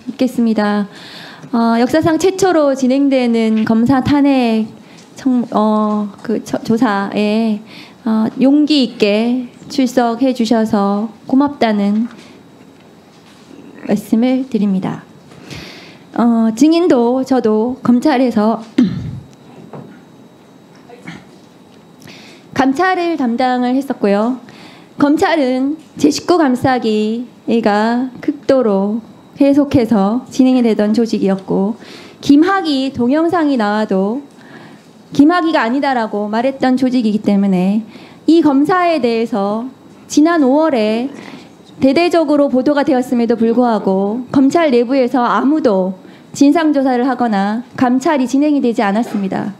묻겠습니다. 역사상 최초로 진행되는 검사 탄핵 조사에 용기 있게 출석해 주셔서 고맙다는 말씀을 드립니다. 증인도 저도 검찰에서 감찰을 담당을 했었고요. 검찰은 제19 감싸기가 극도로 계속해서 진행이 되던 조직이었고, 김학의 동영상이 나와도 김학의가 아니다라고 말했던 조직이기 때문에 이 검사에 대해서 지난 5월에 대대적으로 보도가 되었음에도 불구하고 검찰 내부에서 아무도 진상조사를 하거나 감찰이 진행이 되지 않았습니다.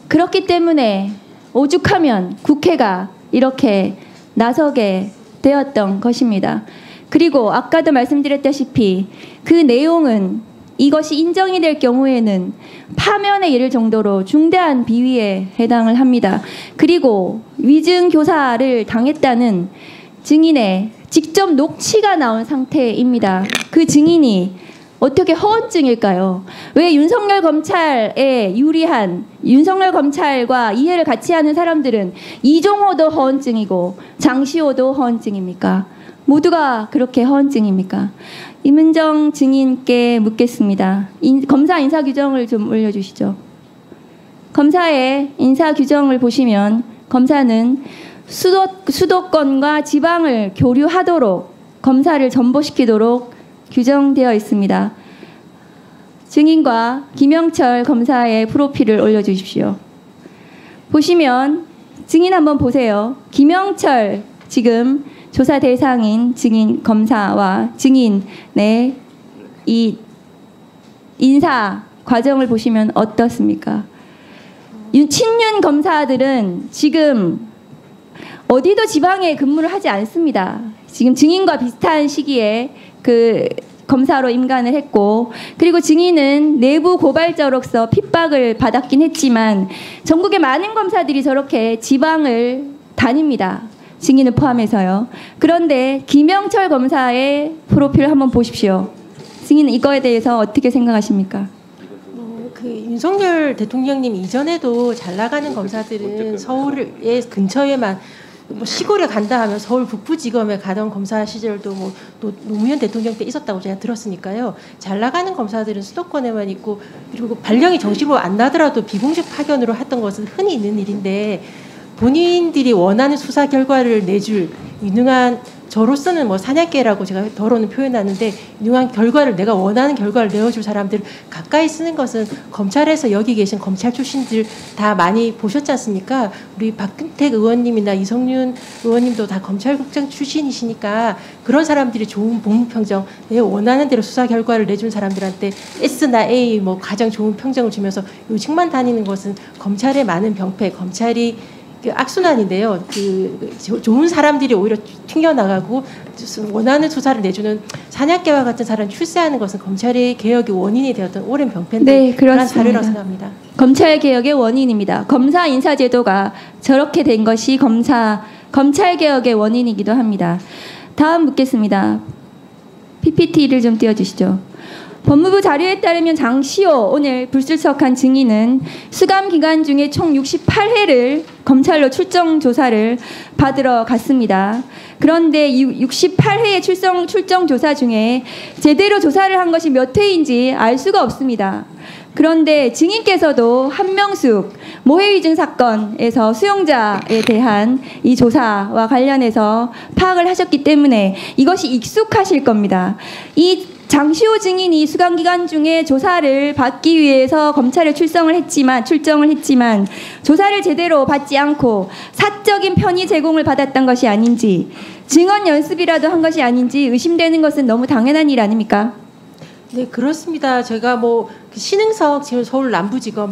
그렇기 때문에 오죽하면 국회가 이렇게 나서게 되었던 것입니다. 그리고 아까도 말씀드렸다시피 그 내용은 이것이 인정이 될 경우에는 파면에 이를 정도로 중대한 비위에 해당을 합니다. 그리고 위증 교사를 당했다는 증인의 직접 녹취가 나온 상태입니다. 그 증인이 어떻게 허언증일까요? 왜 윤석열 검찰에 유리한 윤석열 검찰과 이해를 같이 하는 사람들은 이종호도 허언증이고 장시호도 허언증입니까? 모두가 그렇게 허언증입니까? 임은정 증인께 묻겠습니다. 검사 인사 규정을 좀 올려주시죠. 검사의 인사 규정을 보시면 검사는 수도권과 지방을 교류하도록 검사를 전보시키도록 규정되어 있습니다. 증인과 김영철 검사의 프로필을 올려주십시오. 보시면 증인 한번 보세요. 김영철 지금 조사 대상인 증인 검사와 증인의 이 인사 과정을 보시면 어떻습니까? 친윤 검사들은 지금 어디도 지방에 근무를 하지 않습니다. 지금 증인과 비슷한 시기에 그 검사로 임관을 했고, 그리고 증인은 내부 고발자로서 핍박을 받았긴 했지만 전국의 많은 검사들이 저렇게 지방을 다닙니다. 증인을 포함해서요. 그런데 김영철 검사의 프로필을 한번 보십시오. 증인 이거에 대해서 어떻게 생각하십니까? 그 윤석열 대통령님 이전에도 잘 나가는 검사들은 서울의 근처에만 뭐 시골에 간다 하면 서울 북부지검에 가던 검사 시절도 뭐 또 노무현 대통령 때 있었다고 제가 들었으니까요. 잘 나가는 검사들은 수도권에만 있고, 그리고 발령이 정식으로 안 나더라도 비공식 파견으로 했던 것은 흔히 있는 일인데, 본인들이 원하는 수사 결과를 내줄 유능한, 저로서는 뭐 사냥개라고 제가 더러는 표현하는데, 유능한 결과를, 내가 원하는 결과를 내어줄 사람들 가까이 쓰는 것은 검찰에서 여기 계신 검찰 출신들 다 많이 보셨지 않습니까? 우리 박근택 의원님이나 이성윤 의원님도 다 검찰국장 출신이시니까 그런 사람들이 좋은 복무평정, 내 원하는 대로 수사 결과를 내준 사람들한테 S나 A 뭐 가장 좋은 평정을 주면서 요직만 다니는 것은 검찰의 많은 병폐, 검찰이 그 악순환인데요. 그 좋은 사람들이 오히려 튕겨나가고 원하는 수사를 내주는 사냥개와 같은 사람을 출세하는 것은 검찰의 개혁의 원인이 되었던 오랜 병폐인데, 네, 그런 사례라고 생각합니다. 검찰 개혁의 원인입니다. 검사 인사제도가 저렇게 된 것이 검찰 개혁의 원인이기도 합니다. 다음 묻겠습니다. PPT를 좀 띄워주시죠. 법무부 자료에 따르면 장시호 오늘 불출석한 증인은 수감 기간 중에 총 68회를 검찰로 출정 조사를 받으러 갔습니다. 그런데 68회의 출정 조사 중에 제대로 조사를 한 것이 몇 회인지 알 수가 없습니다. 그런데 증인께서도 한명숙 모해위증 사건에서 수용자에 대한 이 조사와 관련해서 파악을 하셨기 때문에 이것이 익숙하실 겁니다. 이 장시호 증인이 수감 기간 중에 조사를 받기 위해서 검찰에 출정을 했지만 조사를 제대로 받지 않고 사적인 편의 제공을 받았던 것이 아닌지, 증언 연습이라도 한 것이 아닌지 의심되는 것은 너무 당연한 일 아닙니까? 네, 그렇습니다. 제가 뭐 그 신흥석 지금 서울 남부지검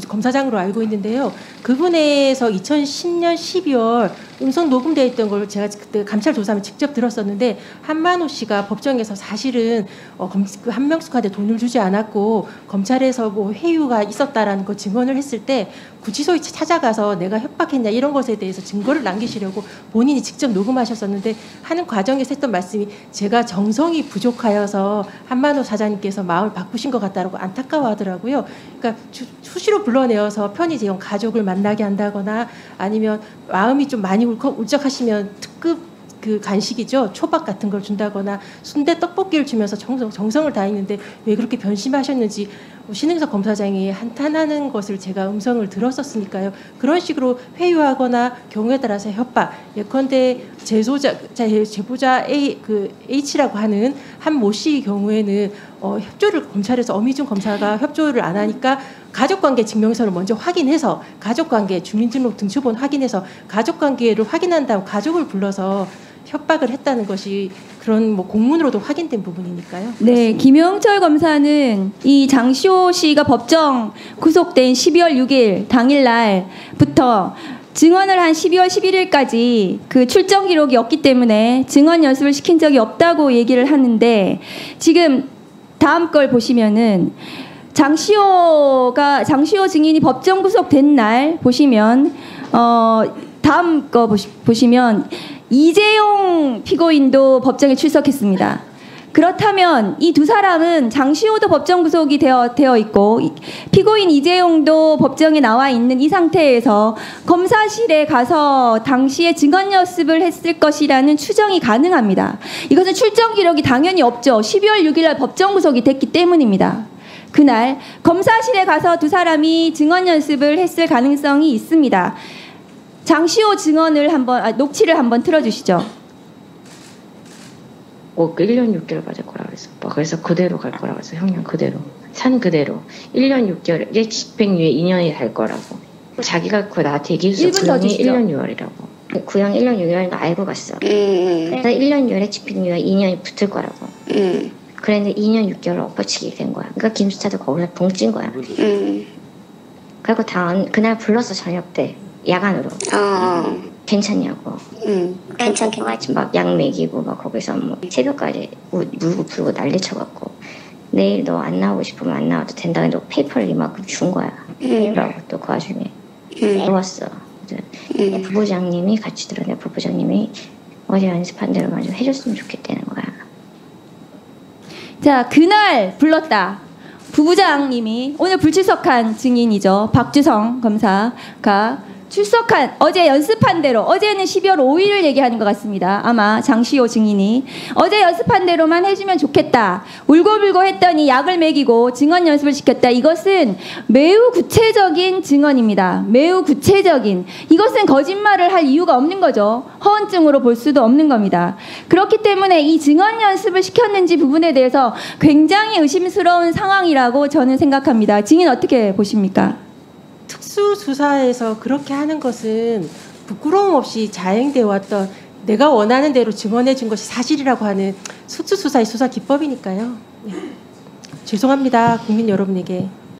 검사장으로 알고 있는데요. 그분에서 2010년 12월 음성 녹음되어 있던 걸 제가 그때 감찰 조사하면 직접 들었었는데 한만호 씨가 법정에서 사실은 그 한명숙한테 돈을 주지 않았고 검찰에서 뭐 회유가 있었다라는 거 증언을 했을 때 구치소에 찾아가서 내가 협박했냐 이런 것에 대해서 증거를 남기시려고 본인이 직접 녹음하셨었는데 하는 과정에서 했던 말씀이 제가 정성이 부족하여서 한만호 사장님께서 마음을 바꾸신 것 같다라고 안타까워하더라고요. 그러니까 수시로 불러내어서 편의점 가족을 만나게 한다거나 아니면 마음이 좀 많이 울적하시면 특급 그 간식이죠. 초밥 같은 걸 준다거나 순대 떡볶이를 주면서 정성을 다했는데 왜 그렇게 변심하셨는지 신흥석 검사장이 한탄하는 것을 제가 음성을 들었었으니까요. 그런 식으로 회유하거나 경우에 따라서 협박, 예컨대 제보자 H라고 하는 한 모 씨 경우에는 협조를 검찰에서 엄희준 검사가 협조를 안 하니까 가족관계 증명서를 먼저 확인해서 가족관계 주민등록 등초본 확인해서 가족관계를 확인한 다음 가족을 불러서 협박을 했다는 것이 그런 뭐 공문으로도 확인된 부분이니까요. 네, 김영철 검사는 이 장시호 씨가 법정 구속된 12월 6일 당일날부터 증언을 한 12월 11일까지 그 출정 기록이 없기 때문에 증언 연습을 시킨 적이 없다고 얘기를 하는데 지금 다음 걸 보시면은 장시호 증인이 법정 구속된 날 보시면 다음 거 보시면 이재용 피고인도 법정에 출석했습니다. 그렇다면 이 두 사람은 장시호도 법정 구속이 되어 있고 피고인 이재용도 법정에 나와 있는 이 상태에서 검사실에 가서 당시에 증언 연습을 했을 것이라는 추정이 가능합니다. 이것은 출정 기록이 당연히 없죠. 12월 6일 날 법정 구속이 됐기 때문입니다. 그날 검사실에 가서 두 사람이 증언 연습을 했을 가능성이 있습니다. 장시호 증언을 녹취를 한번 틀어주시죠. 꼭 1년 6개월 받을 거라고 했어. 그래서 그대로 갈 거라고 했어. 형량 그대로. 산 그대로. 1년 6개월, 집행유예 2년이 될 거라고. 자기가 그거 나한테 얘기했어. 구형이 1년 6월이라고. 구형 1년 6개월인 거 알고 갔어. 그래서 1년 6월에 집행유예 2년이 붙을 거라고. 그랬는데 2년 6개월 엎어치게 된 거야. 그러니까 김수차도 거기서 붕찐 거야. 그리고 그날 불렀어. 저녁 때. 야간으로. 괜찮냐고. 괜찮게 막 약 먹이고 막 거기서 뭐 새벽까지 울고 불고 난리 쳐갖고 내일 너 안 나오고 싶으면 안 나와도 된다. 너 페이퍼를 이만큼 준 거야. 그러고 또 그 와중에 들어왔어. 부부장님이 같이 들었는데 부부장님이 어제 연습한 대로만 좀 해줬으면 좋겠다는 거야. 자, 그날 불렀다. 부부장님이 오늘 불출석한 증인이죠. 박주성 검사가 출석한 어제 연습한 대로 어제는 12월 5일을 얘기하는 것 같습니다. 아마 장시호 증인이 어제 연습한 대로만 해주면 좋겠다. 울고불고 했더니 약을 먹이고 증언 연습을 시켰다. 이것은 매우 구체적인 증언입니다. 매우 구체적인. 이것은 거짓말을 할 이유가 없는 거죠. 허언증으로 볼 수도 없는 겁니다. 그렇기 때문에 이 증언 연습을 시켰는지 부분에 대해서 굉장히 의심스러운 상황이라고 저는 생각합니다. 증인 어떻게 보십니까? 특수수사에서 그렇게 하는 것은 부끄러움 없이 자행되어 왔던 내가 원하는 대로 증언해 준 것이 사실이라고 하는 특수수사의 수사 기법이니까요. 네. 죄송합니다. 국민 여러분에게.